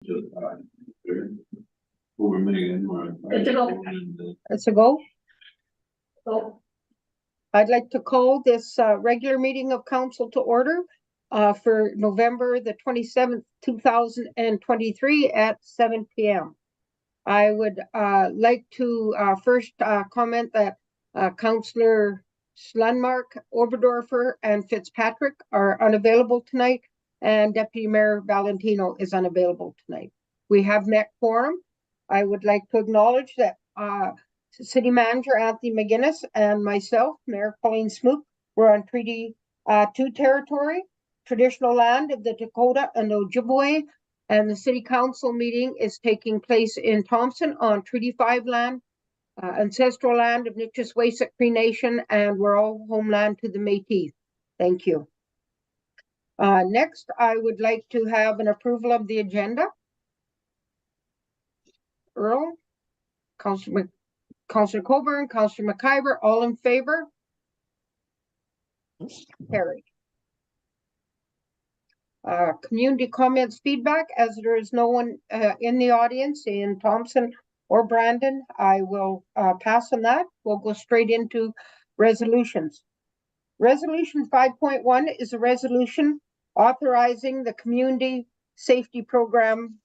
It's a go. So I'd like to call this regular meeting of council to order for November the 27th, 2023 at 7 p.m. I would like to first comment that Councillor Slunmark, Oberdorfer, and Fitzpatrick are unavailable tonight, and Deputy Mayor Valentino is unavailable tonight. We have met quorum. I would like to acknowledge that City Manager Anthony McGuinness and myself, Mayor Colleen Smoot, were on Treaty 2 territory, traditional land of the Dakota and Ojibwe, and the City Council meeting is taking place in Thompson on Treaty 5 land, ancestral land of Nitchis-Waisick Cree Nation, and we're all homeland to the Métis. Thank you. Next, I would like to have an approval of the agenda. Earl, Councillor Coburn, Councillor McIver, all in favor? Carried. Community comments, feedback, as there is no one in the audience in Thompson or Brandon, I will pass on that. We'll go straight into resolutions. Resolution 5.1 is a resolution authorizing the Community Safety Program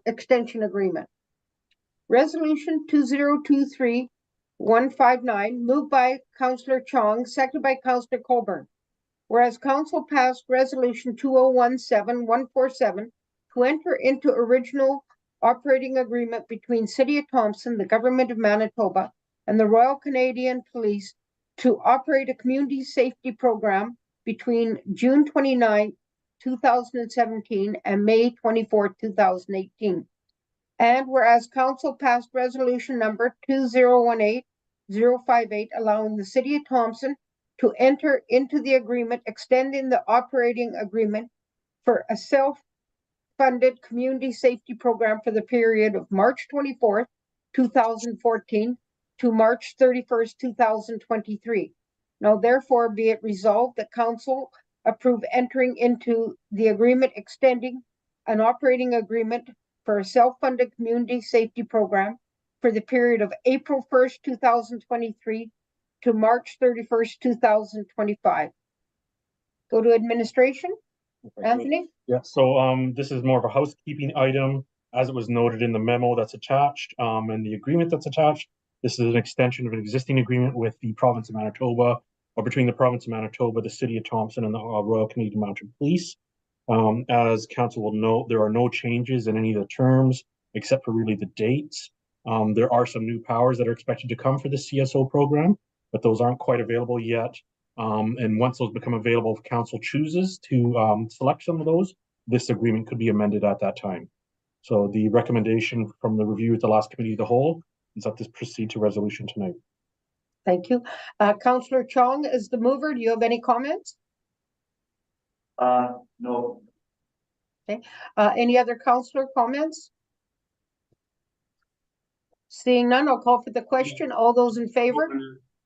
Extension Agreement. Resolution 2023-159, moved by Councillor Chong, seconded by Councillor Coburn. Whereas Council passed Resolution 2017-147 to enter into original operating agreement between City of Thompson, the Government of Manitoba, and the Royal Canadian Police to operate a community safety program between June 29, 2017 and May 24, 2018. And whereas Council passed Resolution number 2018-058, allowing the City of Thompson to enter into the agreement extending the operating agreement for a self-funded community safety program for the period of March 24th, 2014 to March 31st, 2023. Now therefore be it resolved that Council approve entering into the agreement extending an operating agreement for a self-funded community safety program for the period of April 1st, 2023 to March 31st, 2025. Go to administration. Anthony? Yeah, so this is more of a housekeeping item, as it was noted in the memo that's attached and the agreement that's attached. This is an extension of an existing agreement with the province of Manitoba, or between the province of Manitoba, the City of Thompson, and the Royal Canadian Mounted Police. As council will note, there are no changes in any of the terms, except for really the dates. There are some new powers that are expected to come for the CSO program, but those aren't quite available yet. And once those become available, if council chooses to select some of those, this agreement could be amended at that time. So the recommendation from the review at the last committee of the whole is that this proceed to resolution tonight. Thank you. Councillor Chong is the mover. Do you have any comments? No. Okay. Any other councillor comments? Seeing none, I'll call for the question. All those in favor?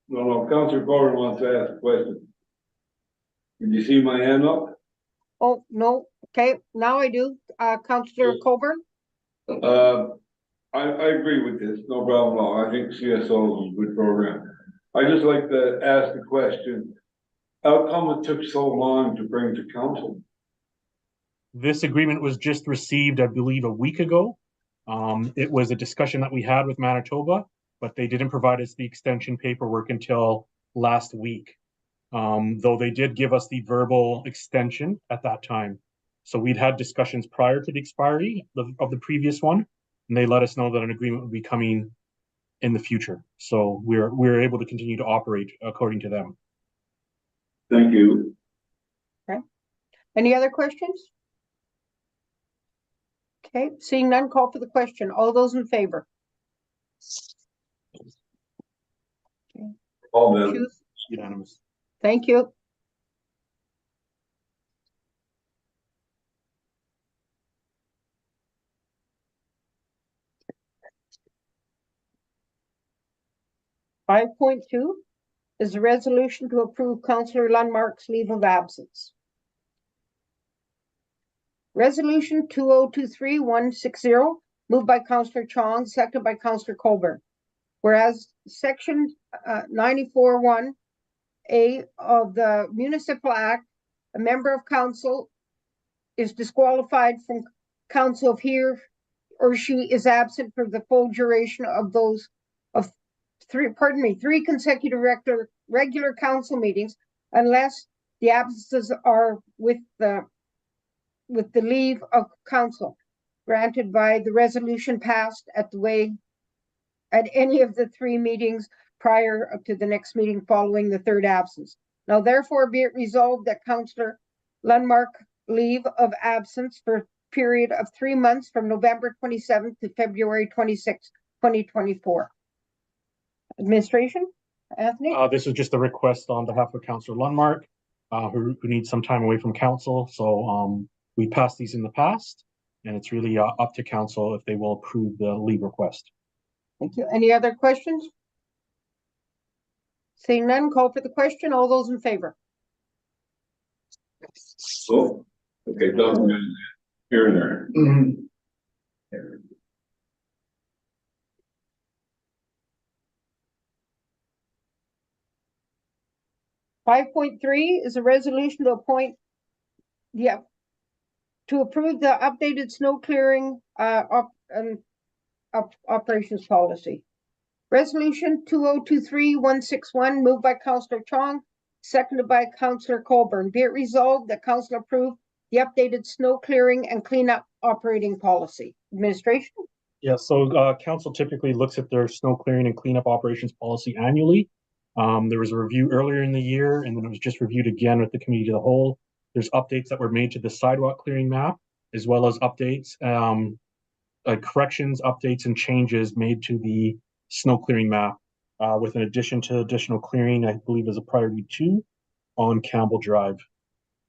No, Councillor Coburn wants to ask a question. Did you see my hand up? Oh, no. Okay, now I do. Councillor Coburn? I agree with this, no problem at all. I think CSO is a good program. I just like to ask the question, how come it took so long to bring to council? This agreement was just received, I believe, a week ago. It was a discussion that we had with Manitoba, but they didn't provide us the extension paperwork until last week. Though they did give us the verbal extension at that time. So we'd had discussions prior to the expiry of the previous one, and they let us know that an agreement would be coming in the future. So we're able to continue to operate according to them. Thank you. Okay. Any other questions? Okay, seeing none, call for the question. All those in favor? Okay. All them. Unanimous. Thank you. .2 is a resolution to approve Councillor Lundmark's leave of absence. Resolution 2023-160, moved by Councillor Chong, seconded by Councillor Colburn. Whereas Section 94(1)(a) of the Municipal Act, a member of council is disqualified from council if he or she is absent for the full duration of three consecutive regular council meetings, unless the absences are with the leave of council granted by the resolution passed at any of the 3 meetings prior to the next meeting following the 3rd absence. Now therefore be it resolved that Councillor Lundmark leave of absence for a period of 3 months from November 27th to February 26th, 2024. Administration, Anthony? This is just a request on behalf of Councillor Lundmark, who needs some time away from council. So we passed these in the past, and it's really up to council if they will approve the leave request. Thank you. Any other questions? Seeing none, call for the question. All those in favor? Oh, okay, Thompson, here and there. 5.3 is a resolution to appoint, to approve the updated snow clearing operations policy. Resolution 2023-161, moved by Councillor Chong, seconded by Councillor Colburn. Be it resolved that council approve the updated snow clearing and cleanup operating policy. Administration? Yeah, so council typically looks at their snow clearing and cleanup operations policy annually. There was a review earlier in the year, and then it was just reviewed again with the committee of the whole. There's updates that were made to the sidewalk clearing map, as well as updates, corrections, updates, and changes made to the snow clearing map, with an addition to additional clearing, I believe is a priority 2 on Campbell Drive.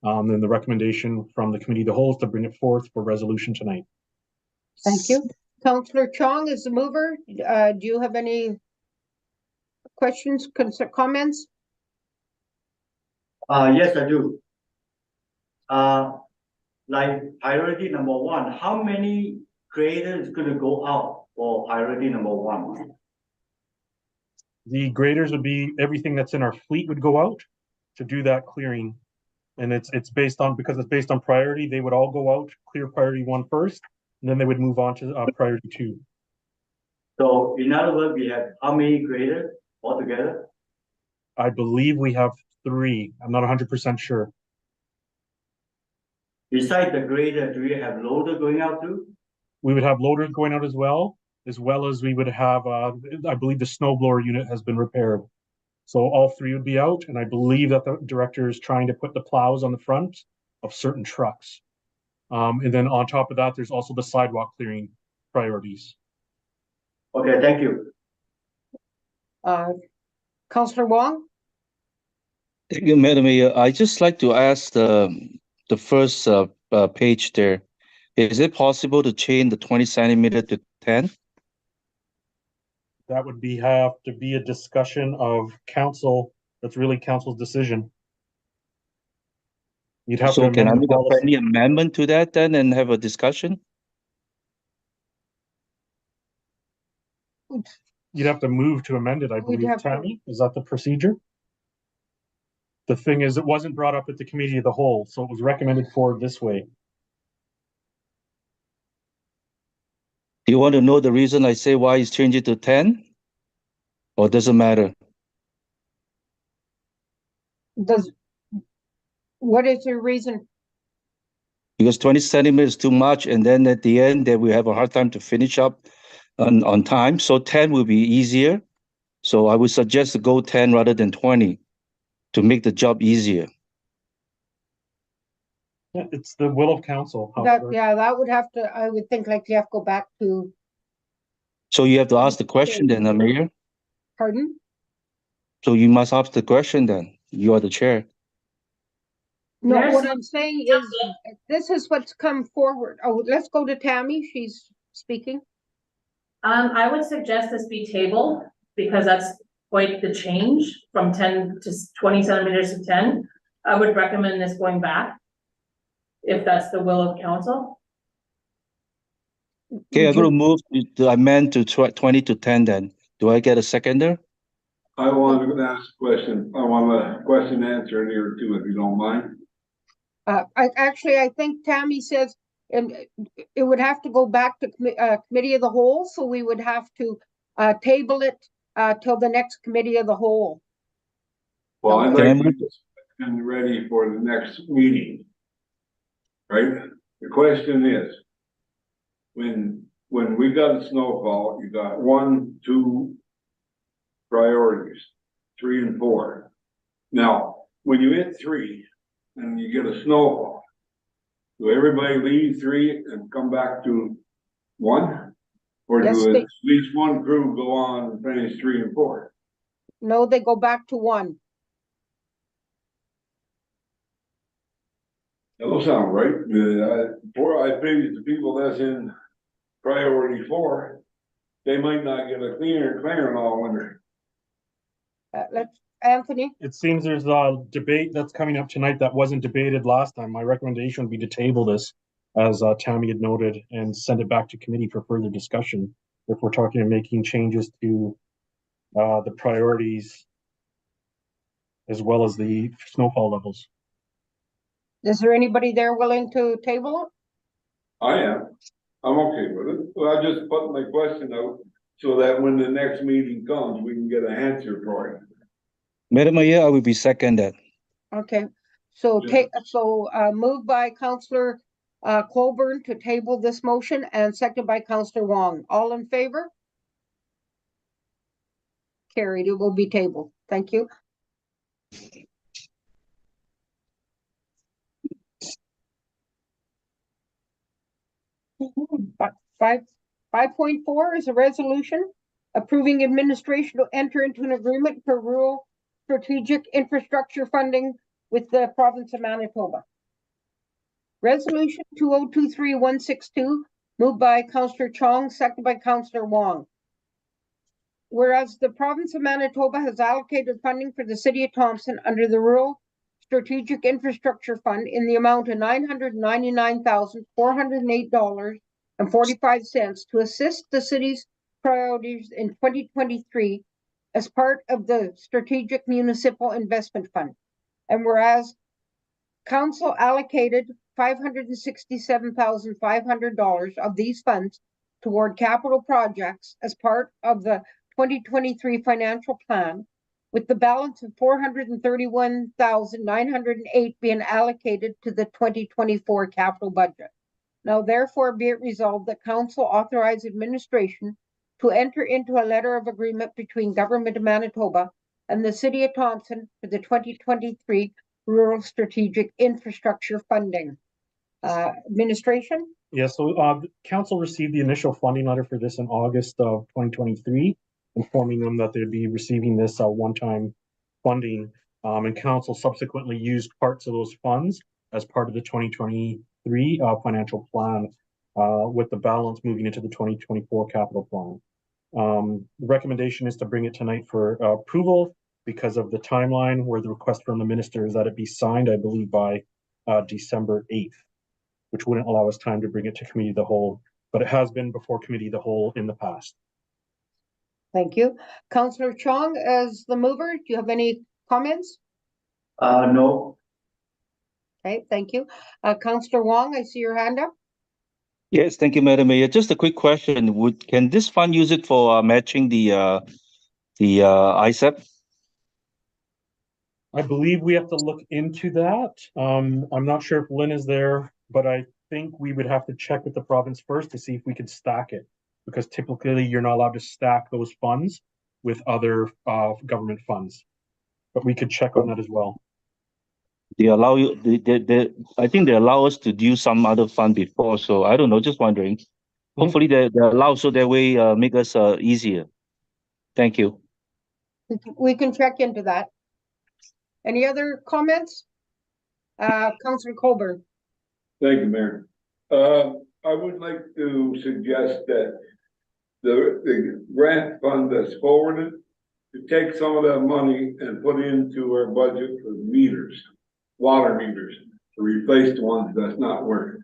Then the recommendation from the committee of the whole is to bring it forth for resolution tonight. Thank you. Councillor Chong is the mover. Do you have any questions, comments? Yes, I do. Like priority number 1, how many graders is going to go out for priority number 1? The graders would be everything that's in our fleet would go out to do that clearing. And it's based on, because it's based on priority, they would all go out, clear priority 1 first, and then they would move on to priority 2. So in other words, we have how many graders altogether? I believe we have 3. I'm not 100% sure. Besides the grader, do we have loader going out too? We would have loaders going out as well as we would have, I believe the snowblower unit has been repaired. So all 3 would be out, and I believe that the director is trying to put the plows on the front of certain trucks. And then on top of that, there's also the sidewalk clearing priorities. Okay, thank you. Councillor Wong? Thank you, Madam Mayor. I just like to ask the first page there. Is it possible to change the 20 centimeter to 10? That would have to be a discussion of council. That's really council's decision. You'd have to So can I amend the make a policy. friendly amendment to that then and have a discussion? You'd have to move to amend it, I We'd believe, have to- Tammy. Is that the procedure? The thing is, it wasn't brought up at the committee of the whole, so it was recommended forward this way. Do you want to know the reason I say why he's changed it to 10? Or does it matter? What is your reason? Because 20 centimeters is too much, and then at the end, then we have a hard time to finish up on time. So 10 will be easier. So I would suggest to go 10 rather than 20 to make the job easier. Yeah, it's the will of council. That would have to, I would think, like you have to go back to, So you have to ask the question then, Mayor. pardon? So you must ask the question then. You are the chair. No, There's- what I'm saying is, this is what's come forward. Oh, let's go to Tammy. She's speaking. I would suggest this be tabled because that's quite the change from 10 to 20 centimeters to 10. I would recommend this going back. if that's the will of council. Okay, I'm gonna move to amend to 20 to 10 then. Do I get a seconder? I wanted to ask a question. I want a question answered here too, if you don't mind. I think Tammy says, it would have to go back to committee of the whole, so we would have to table it till the next committee of the whole. Well, I'd Can I like to move- get this ready for the next meeting. Right? The question is, when we got a snowfall, you got 1, 2 priorities, 3 and 4. Now, when you hit 3 and you get a snowfall, do everybody leave 3 and come back to 1? Or Yes, do they- at least one crew go on and finish 3 and 4? No, they go back to 1. That don't sound right. I figured the people that's in priority 4, they might not get a clearing all winter. Anthony, It seems there's a debate that's coming up tonight that wasn't debated last time. My recommendation would be to table this, as Tammy had noted, and send it back to committee for further discussion. If we're talking of making changes to the priorities as well as the snowfall levels. is there anybody there willing to table it? I am. I'm okay with it. Well, I just put my question out so that when the next meeting comes, we can get an answer for it. Madam Mayor, I will be seconded. Okay, so Yeah. moved by Councillor Colburn to table this motion and seconded by Councillor Wong. All in favor? Carried, it will be tabled. Thank you. Five, 5.4 is a resolution approving administration to enter into an agreement for rural strategic infrastructure funding with the province of Manitoba. Resolution 2023-162, moved by Councillor Chong, seconded by Councillor Wong. Whereas the province of Manitoba has allocated funding for the city of Thompson under the Rural Strategic Infrastructure Fund in the amount of $999,408.45 to assist the city's priorities in 2023 as part of the Strategic Municipal Investment Fund. And whereas council allocated $567,500 of these funds toward capital projects as part of the 2023 financial plan, with the balance of $431,908 being allocated to the 2024 capital budget. Now therefore be it resolved that council authorize administration to enter into a letter of agreement between Government of Manitoba and the City of Thompson for the 2023 Rural Strategic Infrastructure Funding. Administration? Yeah, so council received the initial funding letter for this in August of 2023, informing them that they'd be receiving this one-time funding. And council subsequently used parts of those funds as part of the 2023 financial plan, with the balance moving into the 2024 capital plan. The recommendation is to bring it tonight for approval because of the timeline where the request from the minister is that it be signed, I believe, by December 8th, which wouldn't allow us time to bring it to committee of the whole, but it has been before committee of the whole in the past. Thank you. Councillor Chong, as the mover, do you have any comments? No. Okay, thank you. Councillor Wong, I see your hand up. Yes, thank you, Madam Mayor. Just a quick question. Can this fund use it for matching the ISEP? I believe we have to look into that. I'm not sure if Lynn is there, but I think we would have to check with the province first to see if we could stack it. Because typically you're not allowed to stack those funds with other government funds. But we could check on that as well. They allow you, I think they allow us to use some other fund before, so I don't know, just wondering. Hopefully they allow so that way make us easier. Thank you. We can check into that. Any other comments? Councillor Colburn. Thank you, Mayor. I would like to suggest that the grant fund that's forwarded to take some of that money and put into our budget for meters, water meters. to replace the ones that's not working.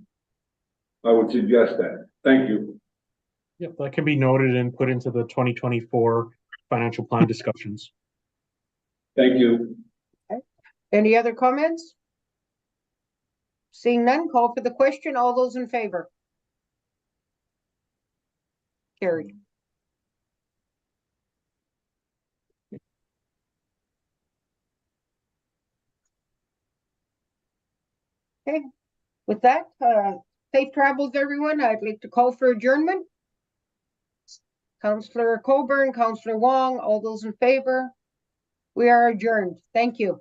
I would suggest that. Thank you. Yep, that can be noted and put into the 2024 financial plan discussions. Thank you. Any other comments? Seeing none, call for the question. All those in favor? Carried. Okay, with that, safe travels, everyone. I'd like to call for adjournment. Councillor Coburn, Councillor Wong, all those in favor? We are adjourned. Thank you.